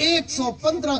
115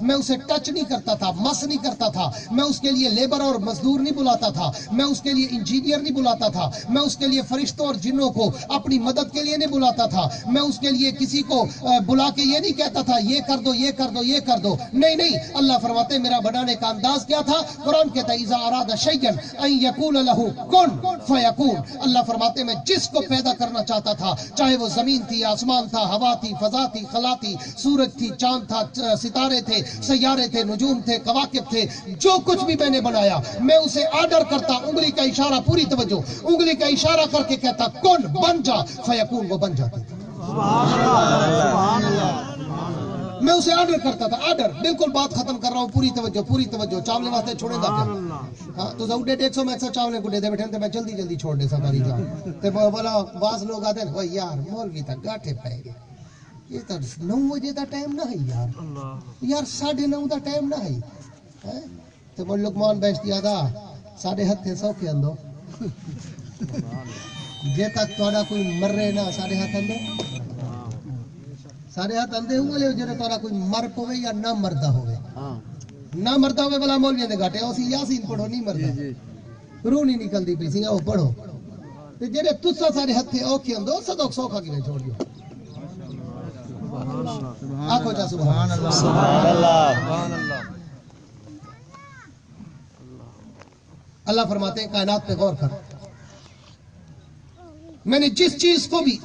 میں اسے ٹچ نہیں کرتا تھا، مس نہیں کرتا تھا، میں اس کے لیے لیبر اور مزدور نہیں بلاتا تھا، میں اس کے لیے انجینئر نہیں بلاتا تھا، میں اس کے لیے فرشتوں اور جنوں کو اپنی مدد کے لیے نہیں بلاتا تھا، میں اس کے لیے کسی کو بلا کے یہ نہیں کہتا تھا یہ کر دو یہ کر دو یہ کر دو، نہیں نہیں، اللہ فرماتے میرا بنانے کا انداز کیا تھا؟ قرآن کہتا ہے اذا اراد شیئا ان یقول له کن فیکون، اللہ فرماتے میں جس کو پیدا کرنا چاہتا تھا، چاہے وہ زمین تھی، آسمان تھا، ہوا تھی، فضا تھی، خلا تھی، سورج تھی، چاند تھا، ستارے تھے، سیارے تھے، نجوم تھے، کواکب تھے، جو کچھ بھی میں نے بنایا میں اسے آرڈر کرتا، انگلی کا اشارہ، پوری توجہ، انگلی کا اشارہ کر کے کہتا کن بن جا، فیکون، وہ بن جاتا تھا۔ میں اسے آرڈر کرتا تھا، آرڈر، بالکل بات ختم کر رہا ہوں، پوری توجہ، پوری توجہ، چاولے واسطے چھوڑے گا کیا؟ ہاں تو زاؤ 150 میں ایکسا چاولے کو دے دے بیٹھے تے میں جلدی جلدی چھوڑ دے سکاری جا تے بولا بعض لوگ آتے ہیں اوے یار مولوی تا گاٹھے پے گئے، یہ تو 9 بجے دا ٹائم نہ ہے یار، یار 9:30 دا ٹائم نہ ہے تے وہ لقمان بیچتی آدا ساڈے ہتھے سوکھے اندو جے تک تہاڈا کوئی مرے نہ ساڈے ہاتھ اندو، سارے ہاتھ اندے ہوئے جڑے تہاڈا کوئی مر پوے یا نہ مردا ہوئے، نہ مردا ہوئے بلا مولوی دے گاٹے اسی یاسین پڑھو نہیں مردا، روح نہیں نکلدی پئی سی او پڑھو تے جڑے تسا سارے ہتھے اوکھے اندو صدق سوکھا کیویں چھوڑ دیو، آکھو جا سبحان اللہ، سبحان اللہ، سبحان اللہ۔ اللہ فرماتے ہیں کائنات پہ غور کر، میں نے جس چیز کو بھی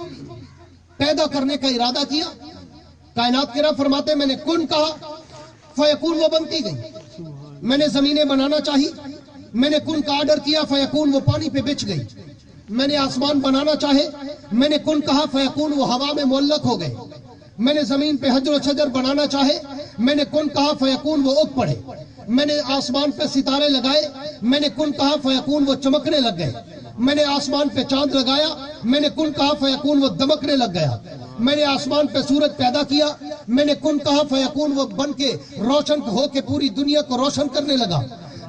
پیدا کرنے کا ارادہ کیا، کائنات کے رب فرماتے ہیں میں نے کن کہا فیکون، وہ بنتی گئی، میں نے زمینیں بنانا چاہی، میں نے کن کا آرڈر کیا فیکون، وہ پانی پہ بچ گئی، میں نے آسمان بنانا چاہے، میں نے کن کہا فیکون، وہ ہوا میں معلق ہو گئے، میں نے زمین پہ حجر و شجر بنانا چاہے، میں نے کن کہا فیکون، وہ اگ پڑے، میں نے آسمان پہ ستارے لگائے، میں نے کن کہا فیکون، وہ چمکنے لگ گئے، میں نے آسمان پہ چاند لگایا، میں نے کن کہا فیکون، وہ دمکنے لگ گیا، میں نے آسمان پہ سورج پیدا کیا، میں نے کن کہا فیکون، وہ بن کے روشن ہو کے پوری دنیا کو روشن کرنے لگا،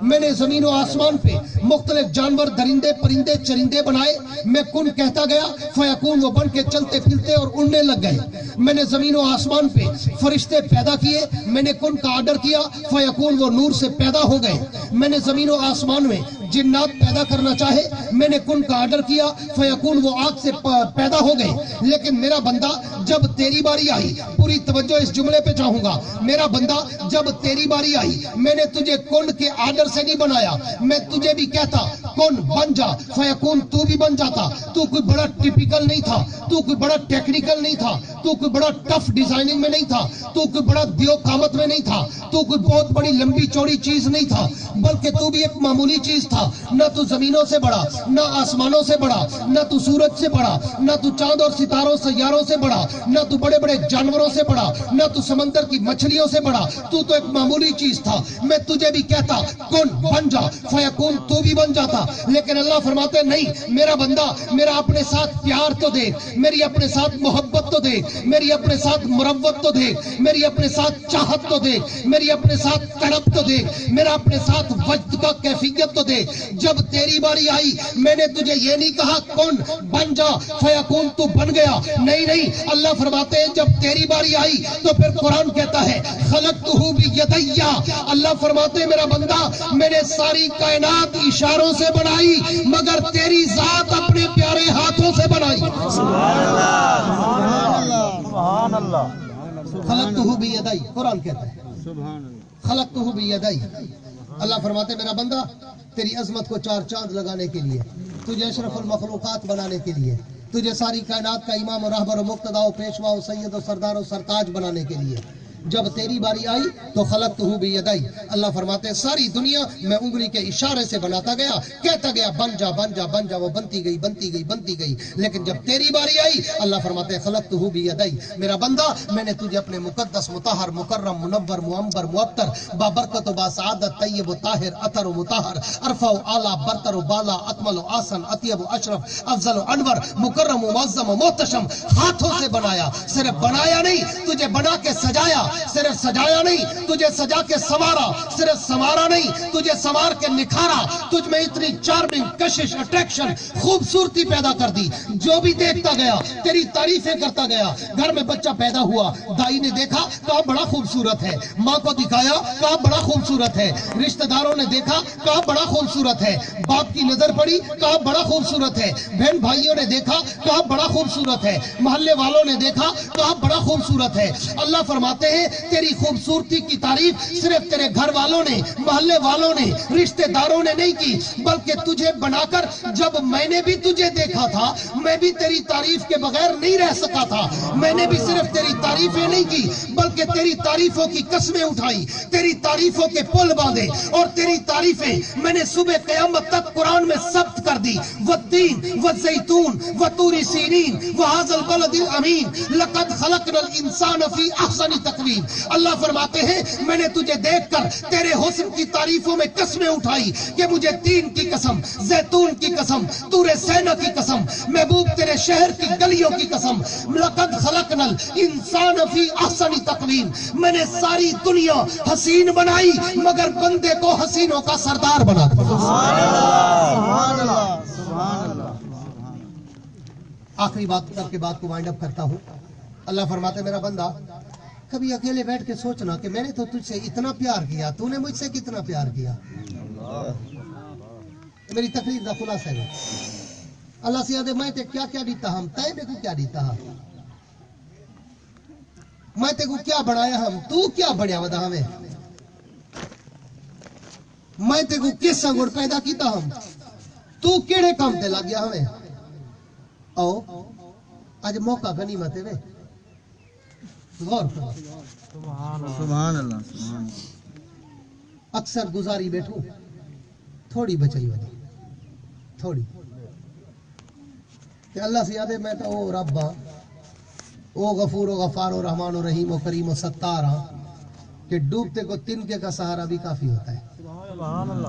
میں نے زمین و آسمان پہ مختلف جانور، درندے، پرندے، چرندے بنائے، میں کن کہتا گیا فیکون، وہ بن کے چلتے پھرتے اور اڑنے لگ گئے، میں نے زمین و آسمان پہ فرشتے پیدا کیے، میں نے کن کا آرڈر کیا فیکون، وہ نور سے پیدا ہو گئے، میں نے زمین و آسمان میں جنات پیدا کرنا چاہے، میں نے کن کا آرڈر کیا فیکون، وہ آگ سے پیدا ہو گئے، لیکن میرا بندہ جب تیری باری آئی، پوری توجہ اس جملے پہ چاہوں گا، میرا بندہ جب تیری باری آئی، میں نے تجھے کن کے آرڈر سے نہیں بنایا، میں تجھے بھی کہتا کن بن جا فیکون، تو بھی بن جاتا، تو کوئی بڑا ٹیپیکل نہیں تھا، تو کوئی بڑا ٹیکنیکل نہیں تھا، تو کوئی بڑا ٹف ڈیزائننگ میں نہیں تھا، تو کوئی بڑا دیو قامت میں نہیں تھا، تو کوئی بہت بڑی لمبی چوڑی چیز نہیں تھا، بلکہ تو بھی ایک معمولی چیز تھا، نہ تو زمینوں سے بڑا، نہ آسمانوں سے بڑا، نہ تو سورج سے بڑا، نہ تو چاند اور ستاروں سیاروں سے بڑا، نہ تو بڑے بڑے جانوروں سے بڑا، نہ تو سمندر کی مچھلیوں سے بڑا، تو ایک معمولی چیز تھا، میں تجھے بھی کہتا کن بن جا فیکون، تو بھی بن جاتا، لیکن اللہ فرماتے نہیں میرا بندہ، میرا اپنے ساتھ پیار تو دیکھ، میری اپنے ساتھ محبت تو دیکھ، میری اپنے ساتھ مروت تو دیکھ، میری اپنے ساتھ چاہت تو دیکھ، میری اپنے ساتھ تڑپ تو دیکھ، میرا اپنے ساتھ وجد کا کیفیت تو دیکھ، جب تیری باری آئی میں نے تجھے یہ نہیں کہا کن بن جا فیکون، تو بن گیا، نہیں نہیں، اللہ فرماتے ہیں جب تیری باری آئی تو پھر قرآن کہتا ہے خلقتہ بیدی، اللہ فرماتے ہیں میرا بندہ میں نے ساری کائنات اشاروں سے بنائی مگر تیری ذات اپنے پیارے ہاتھوں سے بنائی، سبحان اللہ، سبحان اللہ، خلقتہ بیدی، قرآن کہتا ہے خلقتہ بیدی، اللہ فرماتے میرا بندہ تیری عظمت کو 4 چاند لگانے کے لیے، تجھے اشرف المخلوقات بنانے کے لیے، تجھے ساری کائنات کا امام و رہبر و مقتدا و پیشوا و سید و سردار و سرتاج بنانے کے لیے، جب تیری باری آئی تو خلقتہ بیدی، اللہ فرماتے ہیں ساری دنیا میں انگلی کے اشارے سے بناتا گیا، کہتا گیا بن جا بن جا بن جا، وہ بنتی گئی بنتی گئی بنتی گئی، لیکن جب تیری باری آئی اللہ فرماتے ہیں خلقتہ بیدی، میرا بندہ میں نے تجھے اپنے مقدس مطہر مکرم منور معمبر معطر بابرکت و باسعادت طیب و طاہر اطہر و مطہر ارفع و اعلیٰ برتر و بالا اکمل و آسن اطیب و اشرف افضل و انور مکرم و معظم و محتشم ہاتھوں سے بنایا، صرف بنایا نہیں تجھے بنا کے سجایا، صرف سجایا نہیں، تجھے سجا کے سنوارا، صرف سنوارا نہیں، تجھے سنوار کے نکھارا، تجھ میں اتنی چارمنگ، کشش، اٹریکشن، خوبصورتی پیدا کر دی، جو بھی دیکھتا گیا تیری تعریفیں کرتا گیا۔ گھر میں بچہ پیدا ہوا، دائی نے دیکھا کہا بڑا خوبصورت ہے، ماں کو دکھایا کہا بڑا خوبصورت ہے، رشتہ داروں نے دیکھا کہا بڑا خوبصورت ہے، باپ کی نظر پڑی کہا بڑا خوبصورت ہے، بہن بھائیوں نے دیکھا کہا بڑا خوبصورت ہے، محلے والوں نے دیکھا کہا بڑا خوبصورت ہے۔ اللہ فرماتے ہیں تیری خوبصورتی کی تعریف صرف تیرے گھر والوں نے، محلے والوں نے، رشتہ داروں نے نہیں کی، بلکہ تجھے بنا کر جب میں نے بھی تجھے دیکھا تھا، میں بھی تیری تعریف کے بغیر نہیں رہ سکا تھا، میں نے بھی صرف تیری تعریفیں نہیں کی بلکہ تیری تعریفوں کی قسمیں اٹھائی، تیری تعریفوں کے پل باندھے، اور تیری تعریفیں میں نے صبح قیامت تک قرآن میں ثبت کر دی۔ والتین والزیتون وطور سینین وہذا البلد الامین لقد خلقنا الانسان فی احسن تقویم۔ اللہ فرماتے ہیں میں نے تجھے دیکھ کر تیرے حسن کی تعریفوں میں قسمیں اٹھائی کہ مجھے تین کی قسم، زیتون کی قسم، طور سینا کی قسم، محبوب تیرے شہر کی گلیوں کی قسم، لقد خلقنا الانسان فی احسن تقویم، میں نے ساری دنیا حسین بنائی مگر بندے کو حسینوں کا سردار بنا دیا۔ سبحان اللہ، سبحان اللہ۔ آخری بات کر کے بات کو وائنڈ اپ کرتا ہوں۔ اللہ فرماتے میرا بندہ کبھی اکیلے بیٹھ کے سوچنا کہ میں نے تو تجھ سے اتنا پیار کیا، تو نے مجھ سے کتنا پیار کیا۔ میری تقریر کا خلاصہ ہے اللہ سے یاد ہے میں تے کیا کیا دیتا ہم، تے میں کو کیا دیتا ہم، میں تے کو کیا بڑھایا ہم، تو کیا بڑھیا ودا ہمیں، میں تے کو کس سنگڑ پیدا کیتا ہم، تو کیڑے کام تے لگ گیا ہمیں۔ او آج موقع غنیمت ہے وے، غور کرو۔ سبحان اللہ، سبحان اللہ۔ اکثر گزاری بیٹھوں تھوڑی بچائی وجہ تھوڑی کہ اللہ سے یاد ہے میں تو او رب ہاں، او غفور و غفار و رحمان و رحیم و کریم و ستار ہاں کہ ڈوبتے کو تنکے کا سہارا بھی کافی ہوتا ہے،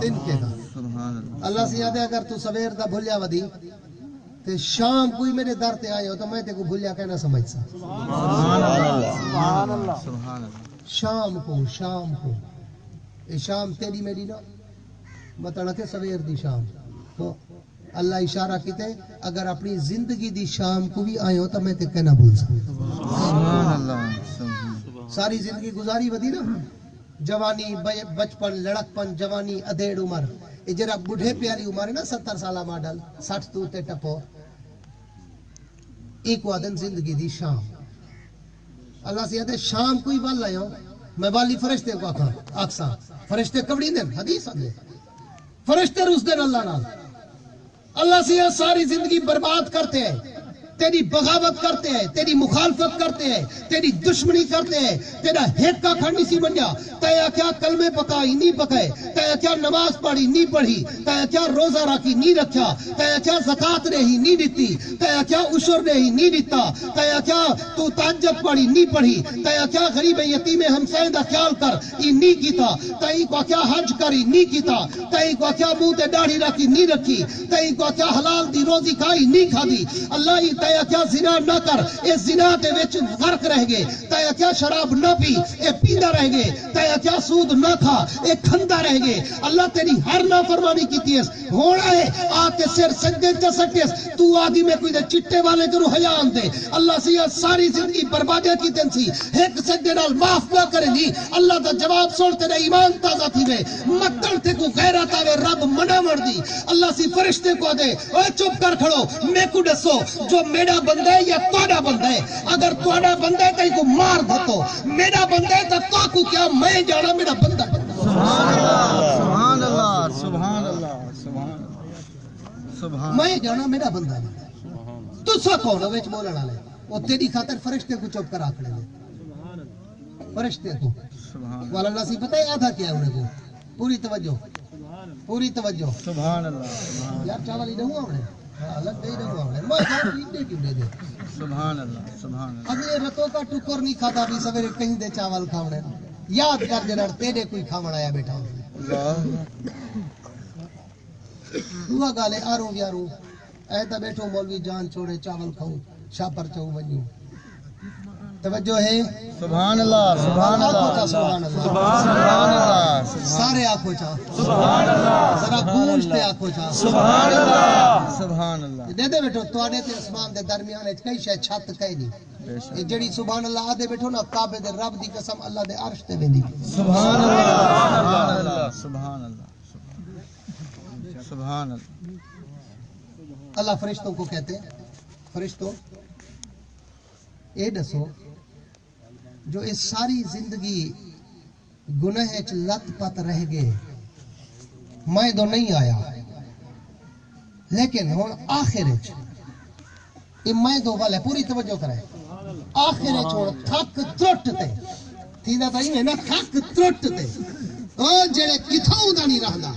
تنکے کا۔ سبحان اللہ۔ اللہ سے یاد ہے اگر تو سویر دا بھولیا ودی تے شام کوئی میرے در تے آئے ہو تو میں تے کو بھولیا کہنا سمجھ سا۔ سبحان اللہ، سبحان اللہ، سبحان اللہ۔ شام کو اے شام تیری میری نا مطلع کہ سویر دی شام تو اللہ اشارہ کیتے اگر اپنی زندگی دی شام کو بھی آئے ہو تو میں تے کہنا بھول سکتا۔ سبحان اللہ۔ ساری زندگی گزاری ودی نا، جوانی، بچپن، لڑکپن، جوانی، ادھیڑ عمر، یہ جرا بڑھے پیاری عمر ہے نا، 70 سالہ ماڈل، 60 تو تے ٹپو، ایک وادن زندگی دی شام۔ اللہ سے یاد شام کوئی بال لائے ہو میں والی فرشتے کو آکساں فرشتے کبڑی دن حدیث آدھے فرشتے روز دن اللہ نال۔ اللہ سے یاد ساری زندگی برباد کرتے ہیں، تیری بغاوت کرتے ہیں، تیری مخالفت کرتے ہیں، تیری دشمنی کرتے ہیں، تیرا ہیک کا کھڑنی سی بن جا، تیا کیا کلمے پکائی نہیں پکائے، تیا کیا نماز پڑھی نہیں پڑھی، تیا کیا روزہ رکھی نہیں رکھا، تیا کیا زکات رہی نہیں دیتی، تیا کیا عشر رہی نہیں دیتا، تیا کیا تو تہجد پڑھی نہیں پڑھی، تیا کیا غریب یتیم ہمسائے دا خیال کر ای نہیں کیتا، تئی کو کیا حج کری نہیں کیتا، تئی کو کیا منہ تے داڑھی رکھی نہیں رکھی، تئی کو کیا حلال دی روزی کھائی نہیں کھادی، اللہ ہی تیا کیا زنا نہ کر اے زنا دے وچ غرق رہ گئے، تیا کیا شراب نہ پی اے پیندا رہ گئے، تیا کیا سود نہ کھا اے کھندا رہ گئے، اللہ تیری ہر نافرمانی کیتی ہے ہونا ہے آ کے سر سجدے تے سٹیس تو آدھی میں کوئی دے چٹے والے کرو حیا آندے اللہ سے یہ ساری زندگی بربادی کی دن سی ایک سجدے نال معاف نہ کرے نہیں اللہ دا جواب سن تیرا ایمان تازہ تھی وے مکڑ تے کو غیرت آوے رب منع مردی اللہ سی فرشتے کو دے اوے چپ کر کھڑو میں کو دسو جو میرا بندہ ہے یا توڑا بندہ ہے، اگر توڑا بندہ ہے تو کو مار دھتو، میرا بندہ ہے تو کو کیا میں جانا میرا بندہ ہے۔ سبحان اللہ، سبحان اللہ، سبحان اللہ، سبحان میں جانا میرا بندہ ہے، تو سا کون ہے ویچ بولنا لے وہ تیری خاطر فرشتے کو چپ کر آکھڑے لے فرشتے کو والا اللہ سی پتہ ہے آدھا کیا ہے انہیں کو پوری توجہ پوری توجہ سبحان اللہ، یار چاول ہی رہوں ہم نے الگ دے رہوں ہم نے میں کہاں پیندے کیوں دے دے سبحان اللہ، سبحان اللہ۔ اگلے رتوں کا ٹکر نہیں کھاتا بھی سویرے کہیں دے چاول کھاونے یاد کر جنر تیرے کوئی کھاوڑ آیا بیٹھا ہوا گالے آروں بیاروں ایتا بیٹھو مولوی جان چھوڑے چاول کھاؤں شاپر چاہوں بنیوں توجہ ہے سبحان اللہ سبحان اللہ سبحان اللہ سبحان اللہ سارے آنکھوں چاہ سبحان اللہ ذرا گونج تے آنکھوں چاہ سبحان اللہ سبحان اللہ دے دے بیٹھو تواڈے تے اسمان دے درمیان وچ کئی شے چھت کئی نہیں یہ جڑی سبحان اللہ آدھے بیٹھو نا کعبے دے رب دی قسم اللہ دے عرش تے ویندی سبحان اللہ سبحان اللہ سبحان اللہ اللہ فرشتوں کو کہتے ہیں فرشتوں اے دسو جو اس ساری زندگی گناہ وچ لت پت رہ گئے میں تو نہیں آیا لیکن ہن آخر وچ اے میں تو گل ہے پوری توجہ کرے آخر وچ ہن تھک ترٹ تے تھیندا تا ہی نا تھک ترٹ تے او جڑے کتھوں دا نہیں رہندا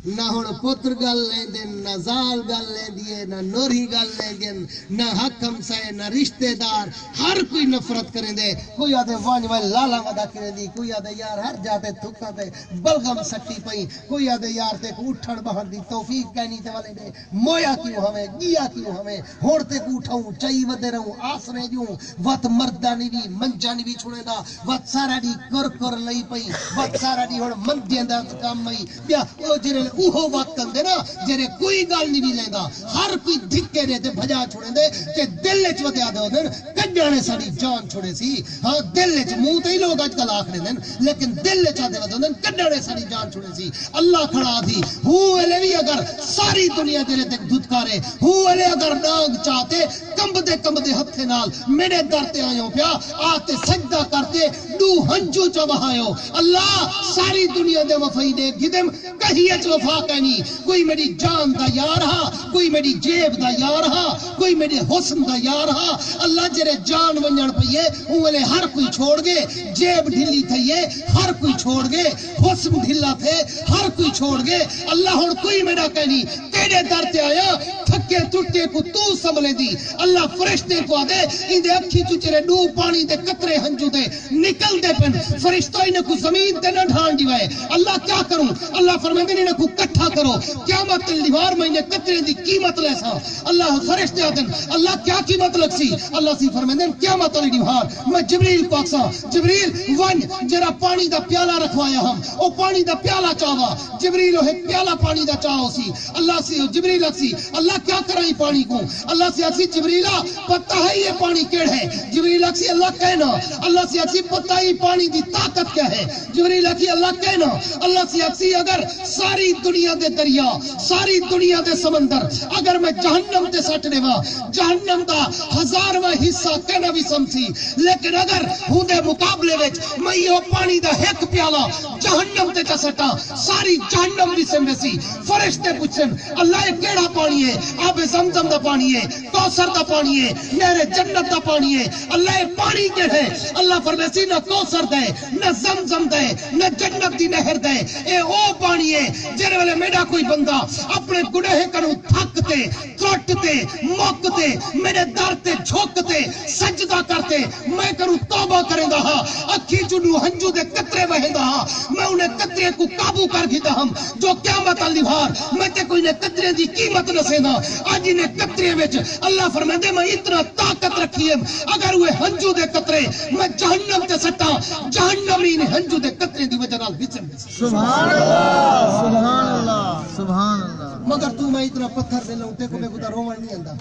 نہ ہن پتر گل لیندے نہ زال گل لیندی نہ نوری گل لیندے نہ حکم سے نہ رشتہ دار ہر کوئی نفرت کریں دے کوئی آدھے وانج وائے لالا ودا کریں دی کوئی آدھے یار ہر جاتے تھکا تے بلغم سٹی پئی کوئی آدھے یار تے کو اٹھن بہن دی توفیق کہنی تے والے دے مویا کیوں ہمیں گیا کیوں ہمیں ہوڑ تے کو اٹھاؤں چائی ودے رہوں آسرے جوں وط مردہ نہیں بھی منجا نہیں بھی چھوڑے دا وط سارا دی کر لئی پئی وط سارا دی ہوڑ مندیاں دا کام مئی بیا او جرے اوہو وقت کندے نا جرے کوئی گال نہیں بھی لیندا ہر کوئی دھکے دے تے بھجا چھوڑے دے کہ دل وچ ودیا دے اودن کڈانے ساری جان چھوڑے سی ہاں دل وچ منہ تے ہی لوگ اج کل آکھدے دن لیکن دل وچ آدے ودن کڈانے ساری جان چھوڑے سی اللہ کھڑا تھی ہو الے وی اگر ساری دنیا تیرے تے دھتکارے ہو الے اگر ناگ چاہتے کمبدے ہتھے نال میرے در تے آیو پیا آتے سجدہ کرتے دو ہنجو چ وہایو اللہ ساری دنیا دے وفائی دے گدم کہیں اچ وفا کہنی کوئی میری جان دا یار ہا کوئی میری جیب دا یار ہا کوئی میری حسن دا یار ہا اللہ جرے جان ونجن پئیے اولے ہر کوئی چھوڑ گے جیب ڈھلی تھئیے ہر کوئی چھوڑ گے حسن ڈھلا تھے ہر کوئی چھوڑ گے اللہ ہن کوئی میرا کہنی تیرے در تے آیا تھکے ٹوٹے کو تو سنبھلے دی اللہ فرشتے کو آدے اندے اکھی چچرے ڈو پانی دے قطرے ہنجو دے نکل دے پن فرشتہ انہیں کو زمین تے نہ ڈھان دیوائے اللہ کیا کروں اللہ فرمائے انہیں کو کٹھا کرو قیامت لیوار میں انہیں قطرے دی قیمت لے سا اللہ فرشتے آدن اللہ کیا قیمت لگ سی اللہ سی فرمائے قیامت لیوار میں جبریل کو اکسا جبریل ون جرا پانی دا پیالہ رکھوایا ہم او پانی دا پیالہ چاہوا جبریل ہے پیالہ پانی دا چاہو سی اللہ سی جبریل اکسی اللہ کیا کرائی پانی کو اللہ سے اکسی جبریلہ پتہ ہے یہ پانی کیڑ ہے جبریل اکسی اللہ کہنا اللہ سے اکسی پتہ ہی پانی دی طاقت کیا ہے جبریل اکسی اللہ کہنا اللہ سے اکسی اگر ساری دنیا دے دریا ساری دنیا دے سمندر اگر میں جہنم تے سٹ دیوا جہنم دا 1000واں حصہ کہنا بھی سمسی لیکن اگر ہوں دے مقابلے وچ میں یہ پانی دا ایک پیالہ جہنم تے سٹا ساری جہنم بھی سمسی فرشتے پوچھن اللہ یہ کیڑا پانی ہے آب زمزم دا پانی ہے کوثر دا پانی ہے نہر جنت دا پانی ہے اللہ یہ پانی کے ہے اللہ فرمیسی نہ کوثر دے نہ زمزم دے نہ جنت دی نہر دے اے او پانی ہے جرے والے میرا کوئی بندہ اپنے گناہ کروں تھکتے ترٹتے موکتے میرے در تے جھوکتے سجدہ کرتے میں کروں توبہ کریں دا ہاں اکھی چنو ہنجو دے قطرے وہیں دا ہاں میں انہیں قطرے کو قابو کر گھتا ہم جو قیامت لیوار میں تے کوئی نے قطرے دی قیمت نہ سینا آج انہیں قطرے وچ اللہ فرمائے دے میں اتنا طاقت رکھی ہم اگر وہ ہنجو دے قطرے میں جہنم تے سٹا جہنمی انہیں ہنجو دے قطرے دی وجہ نال بچم سبحان اللہ سبحان اللہ سبحان اللہ مگر تو میں اتنا پتھر دے لوں تے کو میں خدا روان نہیں آندا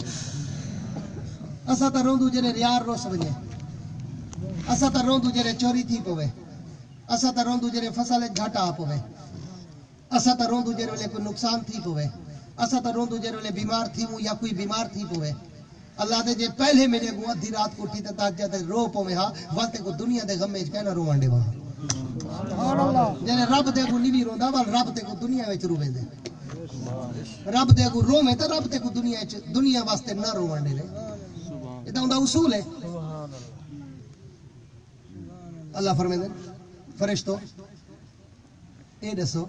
اسا تا روندو جڑے ریار روس ونجے اسا تا روندو جڑے چوری تھی پوے اسا تا روندو جڑے فصل گھاٹا آ پوے اسا تا روندو جڑے ویلے کوئی نقصان تھی پوے اسا تا روندو جڑے ویلے بیمار تھی ہوں یا کوئی بیمار تھی پوے اللہ دے جے پہلے میرے کو ادھی رات کو اٹھی تے تاجہ تے رو پوے ہاں واسطے کو دنیا دے غم وچ کہنا روان دے وہاں سبحان اللہ جے رب دے کو نہیں روندا ول رب تے کو دنیا وچ روے دے رب دے کو روے تے رب تے کو دنیا وچ دنیا واسطے نہ روان دے اے تا اوندا اصول ہے اللہ فرمائے فرشتو اے دسو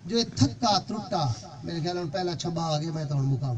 جو تھکا ترٹا میرے خیال میں پہلا چھبا آ گیا میں تو مقام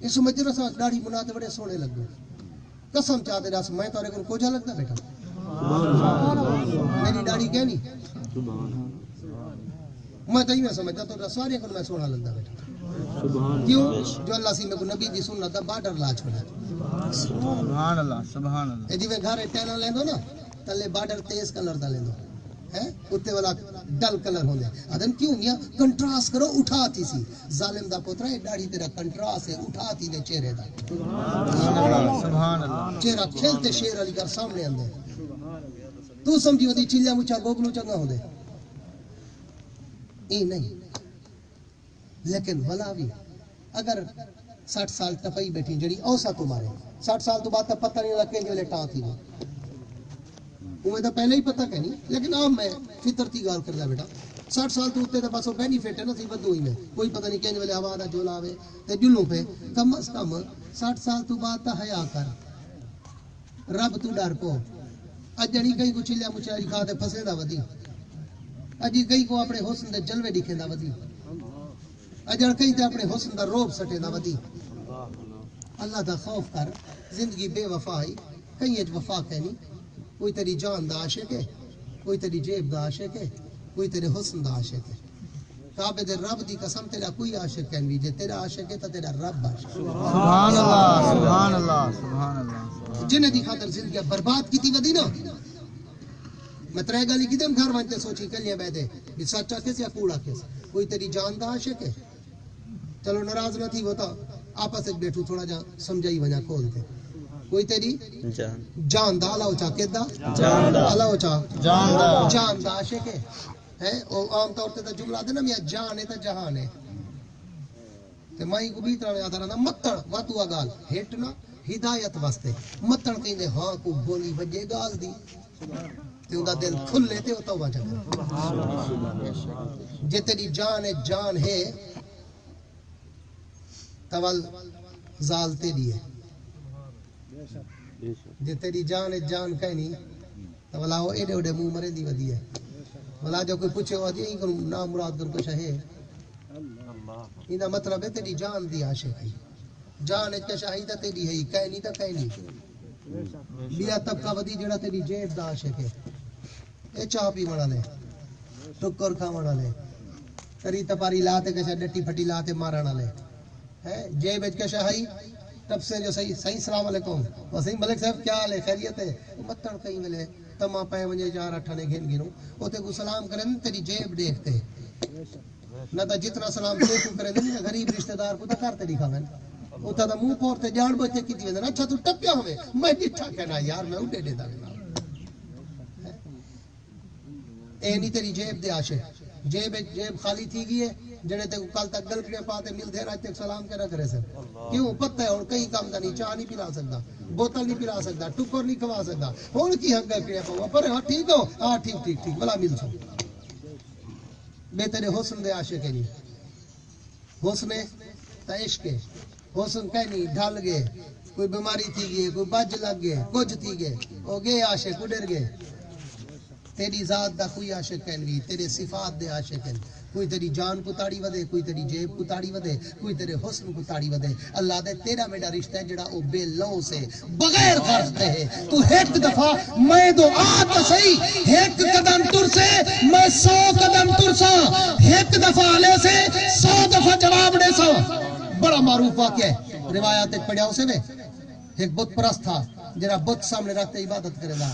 اس سمجھ رہا داڑھی مناتے بڑے سونے لگ گئے قسم چاہتے رہا میں تو کو کوجا لگتا بیٹا میری داڑھی کیا نہیں میں تو ہی میں سمجھتا تو سارے کو میں سونا لگتا بیٹا کیوں جو اللہ سی میں کو نبی دی سننا تھا بارڈر لا چھوڑا سبحان اللہ سبحان اللہ جی میں گھر ٹینا لیندو نا تلے بارڈر تیز کلر دا لیندو ہے اتے والا ڈل کلر ہوندے ادن کیوں میاں کنٹراسٹ کرو اٹھاتی سی ظالم دا پوترا اے داڑھی تیرا کنٹراسٹ ہے اٹھاتی دے چہرے دا سبحان اللہ چہرہ کھلتے شیر علی کر سامنے اندے تو سمجھی ہوتی چلیا مچھا گوگلو چنگا ہوندے ای نہیں لیکن ولا بھی اگر 60 سال ٹپائی بیٹھی جڑی اوسا تمہارے 60 سال تو بعد تک پتہ نہیں لگے جو لٹا تھی وہ انہیں تو پہلے ہی پتہ کہنی لیکن اب میں فطرتی گال کر دا بیٹا 60 سال تو اتے تو بس وہ بینیفٹ ہے نا سی بدو ہی میں کوئی پتہ نہیں کہنے والے ہوا دا جولا آوے تے جلوں پہ کم از کم 60 سال تو بعد تا حیا کر رب تو ڈر کو اجڑی کئی کو چلیا مچاری کھا تے پھسے دا ودی اجی کئی کو اپنے حسن دے جلوے دکھے دا ودی اجڑ کئی تے اپنے حسن دا روب سٹے دا ودی اللہ دا خوف کر زندگی بے وفائی کئی اج وفا کہنی کوئی تیری جان دا عاشق ہے کوئی تیری جیب دا عاشق ہے کوئی تیرے حسن دا عاشق ہے کعبے دے رب دی قسم تیرا کوئی عاشق کہنوی جے تیرا عاشق ہے تو تیرا رب عاشق سبحان اللہ سبحان اللہ سبحان اللہ جنہیں دی خاطر زندگی برباد کی تھی ودی نا میں ترے گالی کی دم گھر وانتے سوچی کلیاں بیدے بھی سچا کیس یا کوڑا کیس کوئی تیری جان دا عاشق ہے چلو ناراض نہ تھی وہ تا آپس ایک بیٹھو تھوڑا جا سمجھائی وجہ کھولتے کوئی تیری جان دا اللہ اچھا کہت دا اللہ اچھا جان دا عاشق ہے عام طور تے جملہ دینا میاں جان ہے تا جہان ہے تے مائی کو بھی طرح یاد رہنا متن واتو گال ہٹنا ہدایت واسطے متن کہیں ہاں کو بولی وجے گال دی تے ان دا دل کھلے تے وہ توبہ چکر جے تیری جان ہے تول زال تیری ہے جے تیری جان کہیں نہیں تو بلا وہ ایڈے اوڈے منہ مرے دی ودی ہے بلا جو کوئی پوچھے ہوا دی یہیں کروں نام مراد کر کچھ ہے یہ مطلب ہے تیری جان دی عاشق ہے جان اچھا شاہیدہ تیری ہے کہیں نہیں تا کہیں نہیں بیا طبقہ ودی جڑا تیری جیب دا عاشق ہے اے چاہ پی مڑا لے ٹکر کھا مڑا لے تری تپاری لاتے کشا ڈٹی پھٹی لاتے مارنا لے جیب اچھا شاہی تب سے جو صحیح السلام علیکم وسیم ملک صاحب کیا حال ہے خیریت ہے متن کہیں ملے تما پے ونجے 4 8 نے گھن گنوں اوتے کو سلام کرن تیری جیب دیکھتے نہ تا جتنا سلام تو کرے نہیں غریب رشتہ دار کو تا کرتے دکھاون اوتا دا منہ پور تے جان بچے کیتی وندن اچھا تو ٹپیا ہوے میں ڈٹھا کہنا یار میں اڈے دے دا اے نہیں تیری جیب دے عاشق جیب خالی تھی گئی ہے جڑے تے کل تک گلکڑیاں پاتے مل دے رات تک سلام کرا کرے سے کیوں پتہ ہے اور کئی کام دا نہیں چاہ نہیں پلا سکتا بوتل نہیں پلا سکتا ٹکر نہیں کھوا سکتا ہن کی حق گلکڑیاں پاوا پر ہاں ٹھیک ہو ہاں ٹھیک بلا مل سو بے تیرے حسن دے عاشق ہے نہیں حسن تا عشق ہے حسن کہ نہیں ڈھل گئے کوئی بیماری تھی گئی کوئی بج لگ گئے کچھ تھی گئے او گئے عاشق اڈر گئے تیری ذات دا کوئی عاشق کہنوی تیرے صفات دے عاشق ہیں کوئی تیری جان کو تاڑی ودے کوئی تیری جیب کو تاڑی ودے کوئی تیرے حسن کو تاڑی ودے اللہ دے تیرا میرا رشتہ ہے جڑا او بے لو سے بغیر غرض دے ہے تو ایک دفعہ میں دعا تو صحیح ایک قدم تر سے میں 100 قدم تر سا ایک دفعہ لے سے 100 دفعہ جواب دے سا بڑا معروف واقعہ ہے روایات ایک پڑھیا اسے میں ایک بت پرست تھا جڑا بت سامنے رکھتے عبادت کرے دا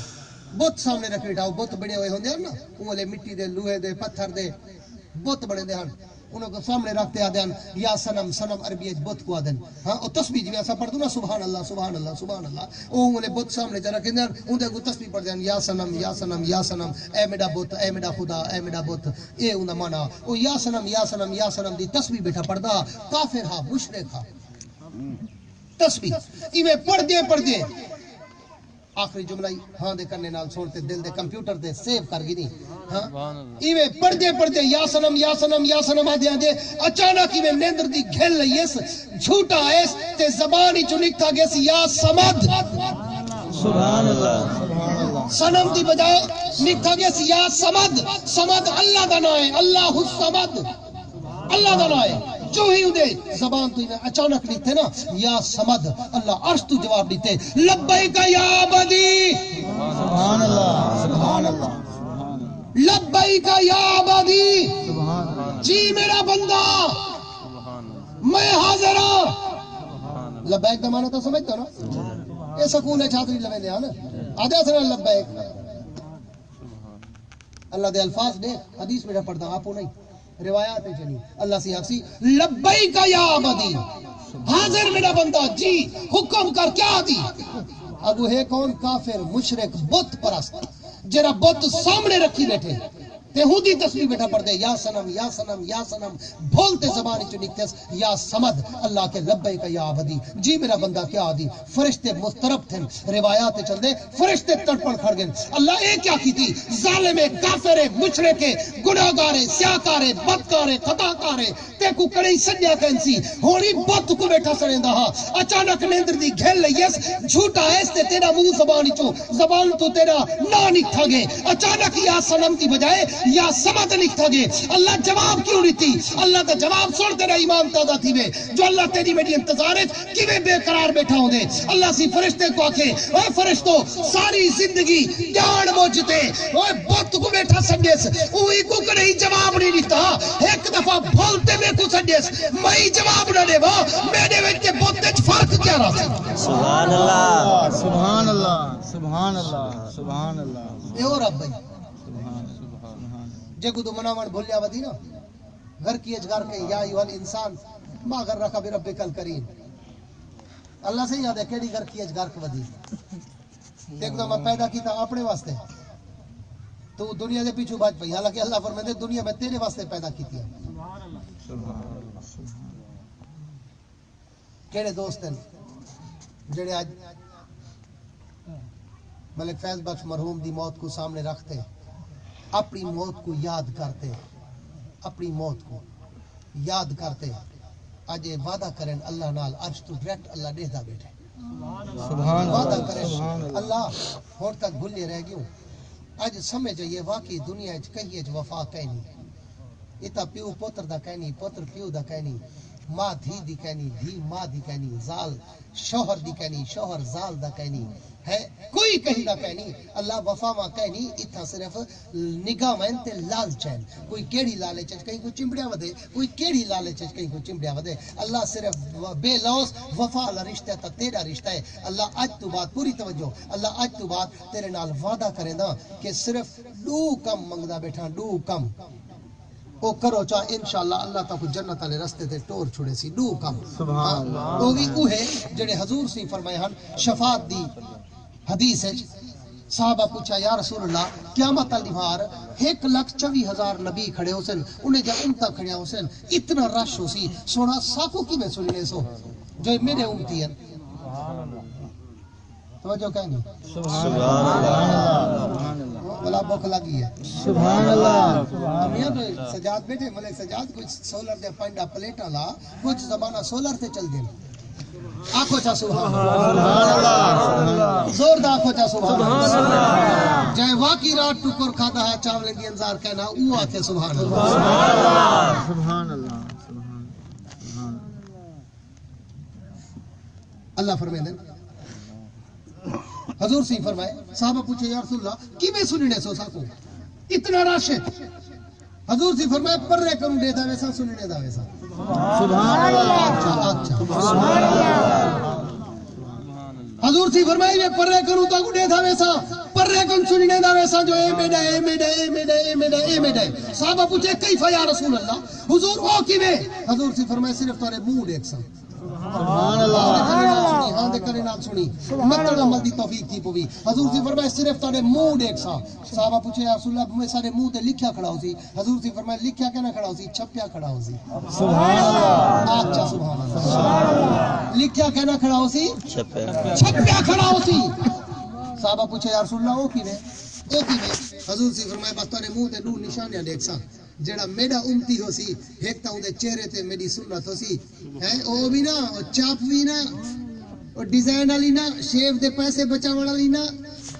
بت سامنے رکھ بیٹھا بت بڑے ہوئے ہوندے ہیں نا وہ لے مٹی دے لوہے دے پتھر دے بت بڑے دے ہن انہوں کو سامنے رکھتے آدھن یا سنم عربی بت کو آدھن ہاں او تسبیح جو ایسا پڑھ دوں نا سبحان اللہ او انہیں بت سامنے جا رکھیں دیں انہیں کو تسبیح پڑھ دیں یا سنم اے میڈا بت اے میڈا خدا اے میڈا بت اے انہیں مانا او یا سنم دی تسبیح بیٹھا پڑھ دا کافر ہاں مشرک ہاں تسبیح ایویں پڑھ دیں آخری جملہ ہاں دے کرنے نال سوڑتے دل دے کمپیوٹر دے سیو کر گی نہیں ہاں ایویں پڑھ دے یا سنم آدھے اچانک ایویں نیندر دی گھل لئیس جھوٹا ایس تے زبانی چو نکتا گیس یا سمد سبحان اللہ سنم دی بجائے نکتا گیس یا سمد اللہ دا نائے اللہ السمد اللہ دا نائے جو ہی انہیں زبان تو انہیں اچانک دیتے نا یا سمد اللہ عرش تو جواب دیتے لبیک یا عبدی سبحان اللہ سبحان اللہ لبیک یا عبدی جی میرا بندہ میں حاضر ہوں لبیک کا معنی تو سمجھتا نا یہ سکون ہے چھاتری لبے دیا نا آدھے سر لبیک اللہ دے الفاظ دے حدیث میں پڑھتا آپ نہیں روایات چلی اللہ سے حقسی لبیک یا عبدی حاضر میرا بندہ جی حکم کر کیا دی ابو ہے کون کافر مشرک بت پرست جرا بت سامنے رکھی بیٹھے تے ہودی تسبیح بیٹھا پڑھ دے یا سنم یا سنم یا سنم بولتے زبانی چ نکتے یا سمد اللہ کے لبیک یا عبدی جی میرا بندہ کیا دی فرشتے مسترب تھے روایات چل دے فرشتے تڑپڑ کھڑ گئے اللہ اے کیا کی تھی ظالم کافر مشرک گناہگار سیاکار بدکار خطاکار تے کو کڑی سنیا کینسی ہونی بت کو بیٹھا سریندا ہا اچانک نیندر دی گھل لئیس جھوٹا ایس تے تیرا منہ زبانی چو زبان تو تیرا نہ نکھا گے اچانک یا سنم دی بجائے یا سمد لکھتا گے اللہ جواب کیوں نہیں تھی اللہ کا جواب سن تیرا ایمان تازہ تھی وے جو اللہ تیری میری انتظار ہے کیویں بے قرار بیٹھا ہوں دے اللہ سی فرشتے کو آکھے اے فرشتو ساری زندگی جان موجتے اے بہت کو بیٹھا سنڈیس اوہی کو نہیں جواب نہیں دیتا ایک دفعہ بھولتے میں کو سنڈیس میں جواب نہ دے وہ میرے وچ بہت فرق کیا رہا سبحان اللہ سبحان اللہ سبحان اللہ سبحان اللہ اے اور رب بھائی جے کو تو مناون بھولیا ودی نا گھر کی اجگار کے یا ایوہ الانسان ما غر رکھا بربک الکریم اللہ سے یاد ہے کیڑی گھر کی اجگار کے ودی دیکھ تو میں پیدا کیتا اپنے واسطے تو دنیا دے پیچھو باج پئی حالانکہ اللہ فرمائے دنیا میں تیرے واسطے پیدا کیتی ہے کیڑے دوست ہیں جڑے آج ملک فیض بخش مرحوم دی موت کو سامنے رکھتے اپنی موت کو یاد کرتے اپنی موت کو یاد کرتے آج یہ وعدہ کریں اللہ نال عرش تو ڈائریکٹ اللہ دیدا بیٹھے سبحان وعدہ اللہ کریں اللہ ہون تک بھلے رہ گیوں آج سمجھ یہ واقعی دنیا وچ کہیں وفا کہنی اتا پیو پوتر دا کہنی پوتر پیو دا کہنی ماں دھی دی کہنی دھی ماں دی کہنی زال شوہر دی کہنی شوہر زال دا کہنی ہے کوئی کہیں نہ کہنی اللہ وفا ماں کہنی اتھا صرف نگاہ میں تے لال چین کوئی کیڑی لالے چچ کہیں کوئی چمڑیا ودے کوئی کیڑی لالے چچ کہیں کوئی چمڑیا ودے اللہ صرف بے لوس وفا والا رشتہ ہے تا تیرا رشتہ ہے اللہ آج تو بات پوری توجہ اللہ آج تو بات تیرے نال وعدہ کرے دا کہ صرف دو کم منگدا بیٹھا دو کم او کرو چاہ انشاءاللہ اللہ تا کو جنت والے رستے تے ٹور چھڑے سی دو کم سبحان اللہ او بھی او ہے جڑے حضور سے فرمائے ہن شفاعت دی حدیث ہے صحابہ پوچھا یا رسول اللہ قیامت النہار 1,24,000 نبی کھڑے ہو سن انہیں جب امتا کھڑے ہو سن اتنا رش ہو سی سونا ساکو کی میں سننے سو جو میرے امتی ہیں توجہ کہیں گی سبحان اللہ بلا بک لگی ہے سبحان اللہ میاں تو سجاد بیٹھے ملک سجاد کچھ سولر دے پنڈا پلیٹا لا کچھ زبانہ سولر تے چل دیں آنکھو چا سبحان اللہ زور دا آنکھو چا سبحان اللہ جائے واقعی رات ٹکر کھاتا ہے چاولے دی انذار کہنا او آکھے سبحان اللہ سبحان اللہ اللہ فرمائے دیں حضور سے فرمائے صحابہ پوچھے یا رسول اللہ کی میں سننے سو ساکو اتنا راشد حضور سے فرمائے پر رہ کروں دے دا ویسا سننے دا ویسا سبحان اللہ اچھا حضور سے فرمائے میں پر رہ کروں تو دے دا ویسا پر رہ کروں سننے دا ویسا جو اے میڈا اے میڈا اے میڈا اے میڈا اے میڈا صحابہ پوچھے کیف یا رسول اللہ حضور او کی میں حضور سے فرمائے صرف تارے منہ دیکھ سا سبحان اللہ ہاں دے کرے نال سنی مطلب عمل دی توفیق تھی پوی حضور سے فرمائے صرف تارے منہ دیکھ سا صحابہ پوچھے یا رسول اللہ میں سارے منہ تے لکھیا کھڑا ہو سی حضور سے فرمائے لکھیا کہنا کھڑا ہو سی چھپیا کھڑا ہو سی سبحان اللہ اچھا سبحان اللہ لکھیا کہنا کھڑا ہو سی چھپیا کھڑا ہو سی صحابہ پوچھے یا رسول اللہ او کی وے او کی وے حضور سے فرمائے بس تارے منہ تے دو نشانیاں دیکھ سا جڑا میڈا امتی ہو سی ایک تا دے چہرے تے میری سنت ہو سی ہے او بھی نا او چاپ بھی نا او ڈیزائن والی نا شیف دے پیسے بچاون والی نا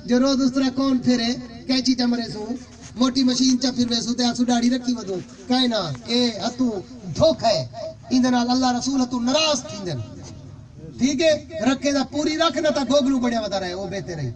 جو روز اس طرح کون پھرے کینچی چمرے سو موٹی مشین چا پھر سو تے اسو داڑھی رکھی ودو کائنا اے ہتو دھوکا ہے اندے نال اللہ رسول تو ناراض تھیندے ٹھیک ہے رکھے دا پوری رکھنا تا گوگلو بڑیا ودا رہے او بہتر ہے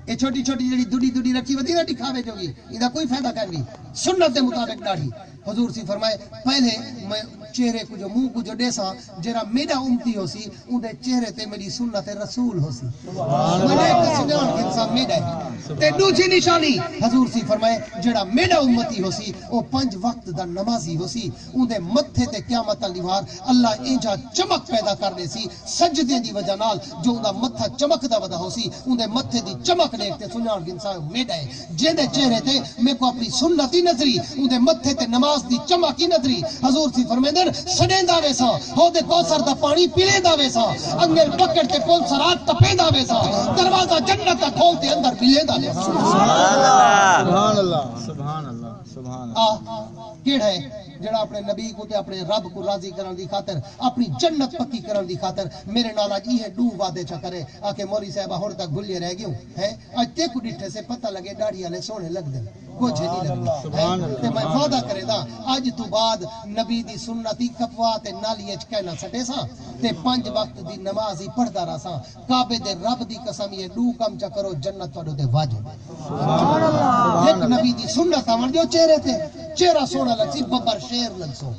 یہ چھوٹی چھوٹی جڑی دڑی دڑی رکھی ودی نہ دکھاوے جوگی ایندا کوئی فائدہ کہیں سنت دے مطابق داڑھی حضور سی فرمائے پہلے میں چہرے کو جو منہ کو جو دیسا جرا میرا امتی ہو سی اون دے چہرے تے میری سنت رسول ہو سی منے ایک سجان کے انسان میرا ہے تے دوسری نشانی حضور سی فرمائے جڑا میرا امتی ہو سی او 5 وقت دا نمازی ہو سی اون دے متھے تے قیامت دی وار اللہ اینجا چمک پیدا کر دے سی سجدے دی وجہ نال جو اوندا متھا چمکدا ودا ہو سی اون دے متھے دی چمک دیکھ تے سجان کے انسان میرا ہے جے دے چہرے تے میں کو اپنی سنتی نظری اون دے متھے تے نماز دی چمکی نظری حضور سی فرمیندے سڑیندا ویسا ہو دے کوثر دا پانی پیلیندا ویسا انگل پکڑ تے کوثرات تپیندا ویسا دروازہ جنت دا کھول تے اندر پیلیندا ویسا سبحان اللہ سبحان اللہ سبحان اللہ کیڑا ہے جڑا اپنے نبی کو تے اپنے رب کو راضی کرن دی خاطر اپنی جنت پکی کرن دی خاطر میرے نال اج یہ دو وعدے چا کرے آ کے مولوی صاحب ہن تک بھلے رہ گئے ہیں اج تے کو ڈٹھے سے پتہ لگے داڑھی والے سونے لگ دے کچھ نہیں لگدا تے میں وعدہ کرے دا اج تو بعد نبی دی سنتی کپوا تے نالی اچ کہنا سٹے سا تے 5 وقت دی نماز ہی پڑھدا رہساں کعبے دے رب دی قسم یہ دو کم چا کرو جنت تواڈے تے واجب ہے سبحان اللہ ایک نبی دی سنت آون دیو چہرے تے چہرہ سونا لگ سی ببر شیر لگ سو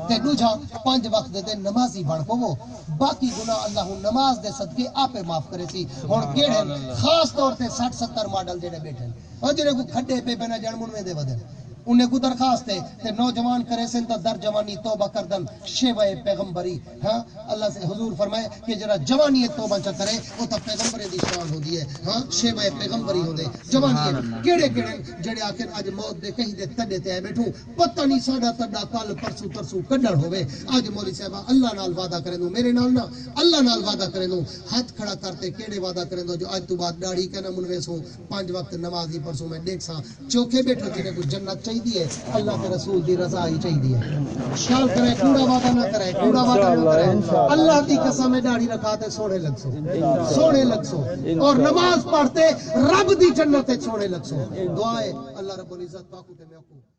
تے دوجا 5 وقت دے نمازی بن پو باقی گناہ اللہ نماز دے صدقے آپے معاف کرے سی ہن کیڑے خاص طور تے 60-70 ماڈل جڑے بیٹھے او جڑے کو کھڈے پہ بنا جڑ من دے ودے انہیں کو درخواست ہے کہ نوجوان کرے سن تا در جوانی توبہ کردن شیوہ پیغمبری ہاں اللہ سے حضور فرمائے کہ جرا جوانی توبہ چا کرے او تا پیغمبر دی شان ہوندی ہے ہاں شیوہ پیغمبری ہوندے جوانی کیڑے کیڑے جڑے آکر اج موت دے کہیں دے تڈے تے بیٹھو پتہ نہیں ساڈا تڈا کل پرسو ترسو کڈن ہوے اج مولوی صاحب اللہ نال وعدہ کرے دو میرے نال نہ اللہ نال وعدہ کرے دو ہاتھ کھڑا کرتے کیڑے وعدہ کرے دو جو اج تو بعد داڑھی کنا منویسو 5 وقت نماز ہی پرسو میں دیکھ سا چوکھے بیٹھو جنے کو جنت چاہیے اللہ کے رسول دی رضا ہی چاہیے خیال کرے کوڑا وعدہ نہ کرے کوڑا وعدہ نہ کرے اللہ کی قسم ہے داڑھی رکھاتے سونے لگ سو اور نماز پڑھتے رب دی جنت سونے لگ سو دعائے اللہ رب العزت پاک تے میں کو